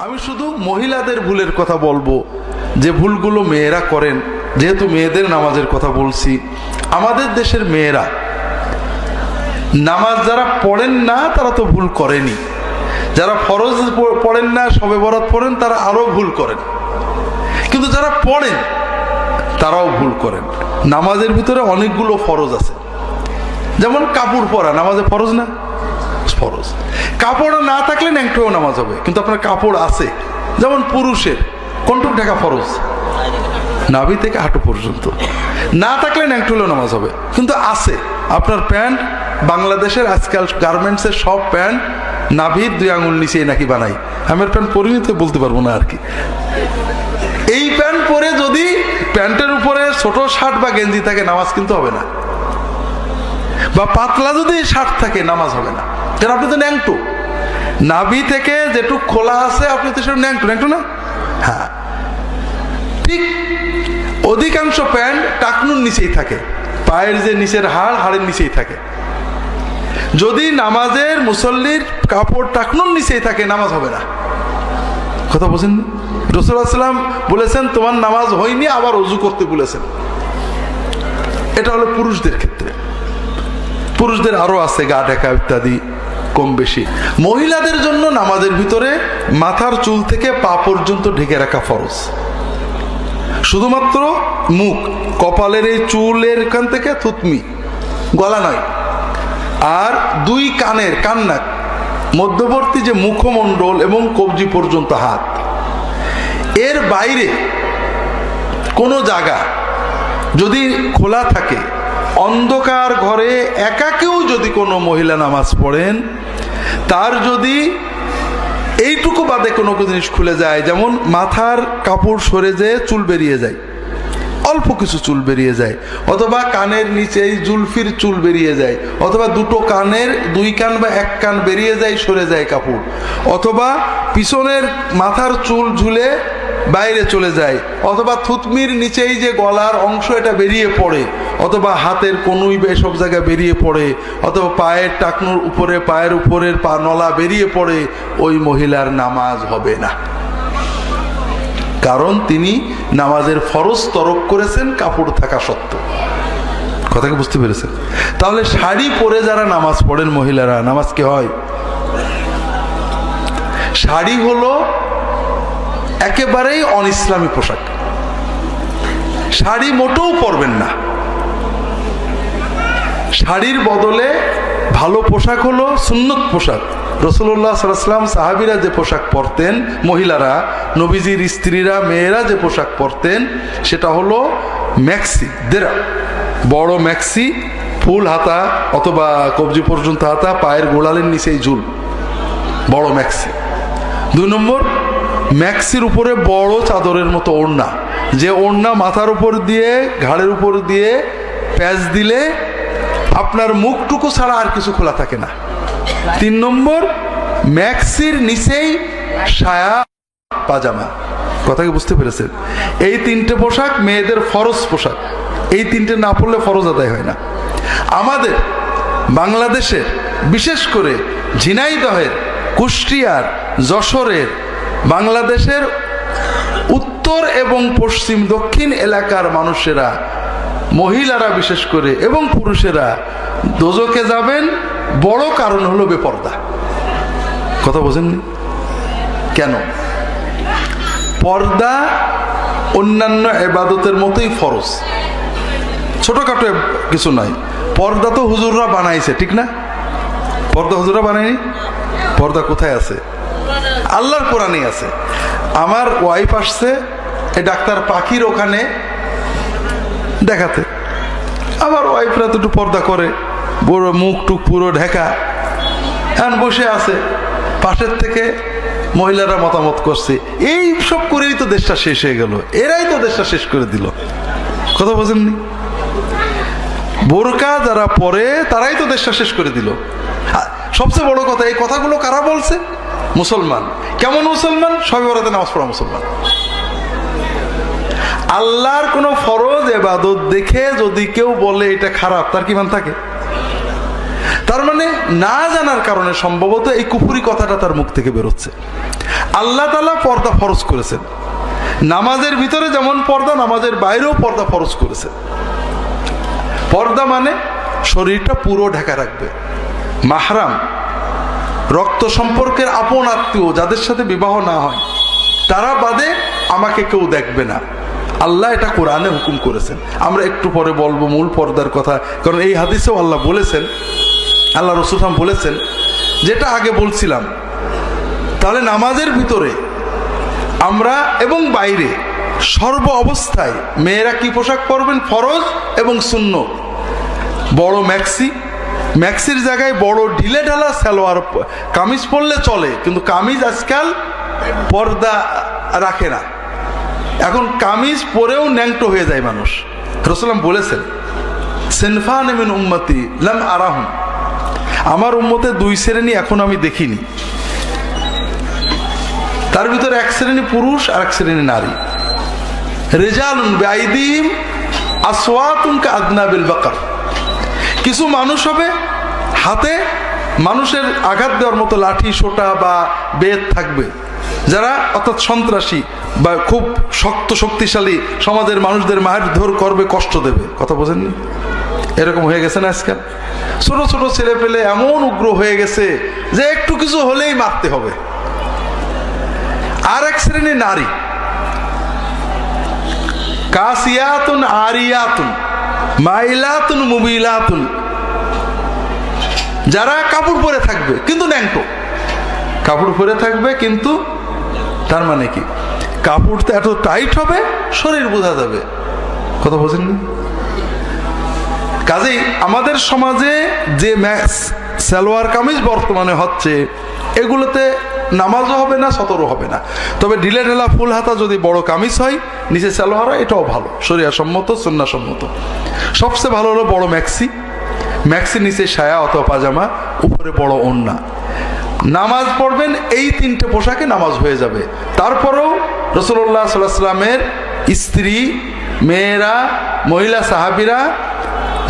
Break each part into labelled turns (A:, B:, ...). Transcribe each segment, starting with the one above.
A: আমি শুধু মহিলাদের ভুলের কথা বলবো, যে ভুলগুলো মেয়েরা করেন। যেহেতু মেয়েদের নামাজের কথা বলছি, আমাদের দেশের মেয়েরা নামাজ যারা পড়েন না তারা তো ভুল করেনি, যারা ফরজ পড়েন না, শবে বরাত পড়েন, তারা আরো ভুল করেন। কিন্তু যারা পড়েন তারাও ভুল করেন। নামাজের ভিতরে অনেকগুলো ফরজ আছে, যেমন কাপড় পরা নামাজে ফরজ না? ফরজ। কাপড় না থাকলে ন্যাংটোও নামাজ হবে, কিন্তু আপনার কাপড় আছে। যেমন পুরুষের কোনটুক ঢাকা ফরজ, নাভি থেকে হাঁটু পর্যন্ত, না থাকলে ন্যাংটোলেও নামাজ হবে, কিন্তু আছে। আপনার প্যান্ট, বাংলাদেশের আজকাল গার্মেন্টসের সব প্যান্ট নাভির 2 আঙুল নিচে নাকি বানাই। আমার প্যান্ট পরিনি তো বলতে পারবো না আর কি। এই প্যান্ট পরে যদি প্যান্টের উপরে ছোট শার্ট বা গেঞ্জি থাকে নামাজ কিন্তু হবে না, বা পাতলা যদি শার্ট থাকে নামাজ হবে না, কারণ আপনি তো ন্যাংটো। নাভি থেকে যেটুক খোলা আছে আপনি তো সেটা ন্যাংটো না? হ্যাঁ, ঠিক অধিকাংশ প্যান্ট টাকনুর নিচেই থাকে, পায়ের যে নিচের হাড়ের নিচেই থাকে। যদি নামাজের মুসল্লির কাপড় টাকনুর নিচেই থাকে নামাজ হবে না। কথা বলছেন? রাসূলুল্লাহ সাল্লাল্লাহু আলাইহি ওয়াসাল্লাম বলেছেন তোমার নামাজ হয়নি, আবার ওযু করতে বলেছেন। এটা হলো পুরুষদের ক্ষেত্রে। পুরুষদের আরো আছে গা ঢাকা ইত্যাদি কম বেশি। মহিলাদের জন্য নামাজের ভিতরে মাথার চুল থেকে পা পর্যন্ত ঢেকে রাখা ফরজ। শুধুমাত্র মুখ, কপালের এই চুলের এখান থেকে থুতনি, গলা নয়। আর 2 কানের কান্নাক মধ্যবর্তী যে মুখমণ্ডল এবং কবজি পর্যন্ত হাত, এর বাইরে কোনো জায়গা যদি খোলা থাকে, অন্ধকার ঘরে একা কেউ যদি কোনো মহিলা নামাজ পড়েন, তার যদি এইটুকু বাদে কোনো জিনিস খুলে যায়, যেমন মাথার কাপড় সরে যেয়ে চুল বেরিয়ে যায়, অল্প কিছু চুল বেরিয়ে যায়, অথবা কানের নিচেই জুলফির চুল বেরিয়ে যায়, অথবা 2 কানের 2 কান বা 1 কান বেরিয়ে যায়, সরে যায় কাপড়, অথবা পিছনের মাথার চুল ঝুলে বাইরে চলে যায়, অথবা থুতমির নিচেই যে গলার অংশ এটা বেরিয়ে পড়ে, অথবা হাতের কনুই এসব জায়গায় বেরিয়ে পড়ে, অথবা পায়ের টাকনুর উপরে, পায়ের উপরের পা নলা বেরিয়ে পড়ে, ওই মহিলার নামাজ হবে না। কারণ তিনি নামাজের ফরজ তরক করেছেন কাপড় থাকা সত্ত্বেও। কথাকে বুঝতে পেরেছেন? তাহলে শাড়ি পরে যারা নামাজ পড়েন মহিলারা, নামাজ কি হয়? শাড়ি হলো একেবারেই অনইসলামী পোশাক। শাড়ি মোটেও পরবেন না। শাড়ির বদলে ভালো পোশাক হলো সুন্নত পোশাক। রাসূলুল্লাহ সাল্লাল্লাহু আলাইহি ওয়াসাল্লাম সাহাবীরা যে পোশাক পরতেন, মহিলারা, নবীজির স্ত্রীরা, মেয়েরা যে পোশাক পরতেন, সেটা হলো ম্যাক্সি, দেরা, বড় ম্যাক্সি, ফুল হাতা অথবা কবজি পর্যন্ত হাতা, পায়ের গোড়ালির নিচেই ঝুল, বড় ম্যাক্সি। 2 নম্বর, ম্যাক্সির উপরে বড় চাদরের মতো ওড়না, যে ওড়না মাথার উপর দিয়ে, ঘাড়ের উপর দিয়ে প্যাচ দিলে আপনার মুখটুকু ছাড়া আর কিছু খোলা থাকে না। 3 নম্বর, ম্যাক্সির নিচেই সায়া পাজামা। কথা কি বুঝতে পেরেছেন? এই 3টে পোশাক মেয়েদের ফরজ পোশাক। এই 3টে না পড়লে ফরজ আদায় হয় না। আমাদের বাংলাদেশের, বিশেষ করে ঝিনাইদহের, কুষ্টিয়ার, যশোরের, বাংলাদেশের উত্তর এবং পশ্চিম দক্ষিণ এলাকার মানুষেরা, মহিলারা বিশেষ করে এবং পুরুষেরা দোজখে যাবেন, বড় কারণ হলো বেপর্দা। কথা বোঝেননি? কেন? পর্দা অন্যান্য ইবাদতের মতোই ফরজ, ছোটখাটো কিছু নয়। পর্দা তো হুজুররা বানাইছে, ঠিক না? পর্দা হুজুররা বানায়নি। পর্দা কোথায় আছে? আল্লাহর কোরআনে আছে। আমার ওয়াইফ আসছে এই ডাক্তার পাখির ওখানে দেখাতে। আমার ওয়াইফরা তো একটু পর্দা করে, বড় মুখ টুক পুরো ঢাকা, এখন বসে আছে। পাশের থেকে মহিলারা মতামত করছে, এই সব করেই তো দেশটা শেষ হয়ে গেল, এরাই তো দেশটা শেষ করে দিল। কথা বোঝেননি? বোরকা যারা পরে তারাই তো দেশটা শেষ করে দিল। সবচেয়ে বড় কথা, এই কথাগুলো কারা বলছে? মুসলমান। কেমন মুসলমান? শবে বরাতে নামাজ পড়া মুসলমান। আল্লাহর কোন ফরজ ইবাদত দেখে যদি কেউ বলে এটা খারাপ, তার কি মান থাকে? তার মানে না জানার কারণে সম্ভবত এই কুফরি কথাটা তার মুখ থেকে বেরোচ্ছে। আল্লাহ তাআলা পর্দা ফরজ করেছেন। নামাজের ভিতরে যেমন পর্দা, নামাজের বাইরেও পর্দা ফরজ করেছেন। পর্দা মানে শরীরটা পুরো ঢাকা রাখবে। মাহরাম, রক্ত সম্পর্কের আপন আত্মীয় যাদের সাথে বিবাহ না হয় তারা বাদে আমাকে কেউ দেখবে না, আল্লাহ এটা কোরআনে হুকুম করেছেন। আমরা একটু পরে বলবো মূল পর্দার কথা, কারণ এই হাদিসেও আল্লাহ বলেছেন, আল্লাহ রাসূল বলেছেন, যেটা আগে বলছিলাম। তাহলে নামাজের ভিতরে আমরা এবং বাইরে সর্ব অবস্থায় মেয়েরা কি পোশাক পরবেন? ফরজ এবং সুন্নত। বড় ম্যাক্সির জায়গায় বড় ঢিলে ঢালা সালোয়ার কামিজ পরলে চলে, কিন্তু কামিজ আজকাল পর্দা রাখে না। এখন কামিজ পরেও ন্যাংটো হয়ে যায় মানুষ। রাসূল বলেছেন, সিনফান মিন উম্মতি লাম আরাহুম, আমার উম্মতে দুই শ্রেণী এখন আমি দেখিনি। তার ভিতরে এক শ্রেণী পুরুষ আর এক শ্রেণী নারী। রিজালুন বিআইদিহিম আসওয়াতুন কাআদনাবিল বাকার, কিছু মানুষ হবে হাতে মানুষের আঘাত দেওয়ার মতো লাঠি সোটা বা বেত থাকবে, যারা অর্থাৎ সন্ত্রাসী বা খুব শক্তিশালী, সমাজের মানুষদের মারধর করবে, কষ্ট দেবে। কথা বোঝেননি? এরকম হয়ে গেছে না আজকাল? ছোট ছোট ছেলে পেলে এমন উগ্র হয়ে গেছে যে একটু কিছু হলেই মারতে হবে। আর এক শ্রেণী নারী, কাসিয়াতুন আরিয়াতুন মাইলাতুন মুবিলাতুন, যারা কাপড় পরে থাকবে কিন্তু ন্যাংটো। কাপড় পরে থাকবে কিন্তু তার মানে কি? কাপড়টা এত টাইট হবে শরীর বোঝা যাবে। কথা বোঝেন না? কাজেই আমাদের সমাজে যে সালোয়ার কামিজ বর্তমানে হচ্ছে, এগুলোতে নামাজও হবে না, সতরও হবে না। তবে ঢিলে ঢালা ফুল হাতা যদি বড় কামিজ হয়, নিচে সালোয়ার হয়, এটাও ভালো, শরিয়া সম্মত, সুন্নাহ সম্মত। সবচেয়ে ভালো হলো বড় ম্যাক্সি নিচে সায়া অথবা পাজামা, উপরে বড় ওড়না। নামাজ পড়বেন এই তিনটে পোশাকে নামাজ হয়ে যাবে। তারপরেও রাসূলুল্লাহ সাল্লাল্লাহু আলাইহি ওয়াসাল্লামের স্ত্রী, মেয়েরা, মহিলা সাহাবীরা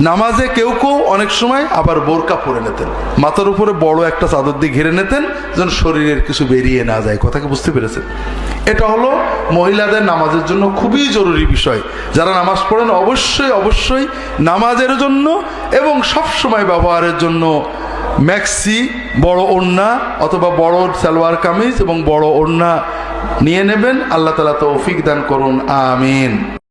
A: নামাজে কেউ অনেক সময় আবার বোরকা পরে নিতেন, মাথার উপরে বড় একটা চাদর দিয়ে ঘিরে নিতেন যেন শরীরের কিছু বেরিয়ে না যায়। কথাকে বুঝতে পেরেছেন? এটা হলো মহিলাদের নামাজের জন্য খুবই জরুরি বিষয়। যারা নামাজ পড়েন অবশ্যই নামাজের জন্য এবং সব সময় ব্যবহারের জন্য ম্যাক্সি, বড় ওড়না অথবা বড় সালোয়ার কামিজ এবং বড় ওড়না নিয়ে নেবেন। আল্লাহ তাআলা তৌফিক দান করুন, আমিন।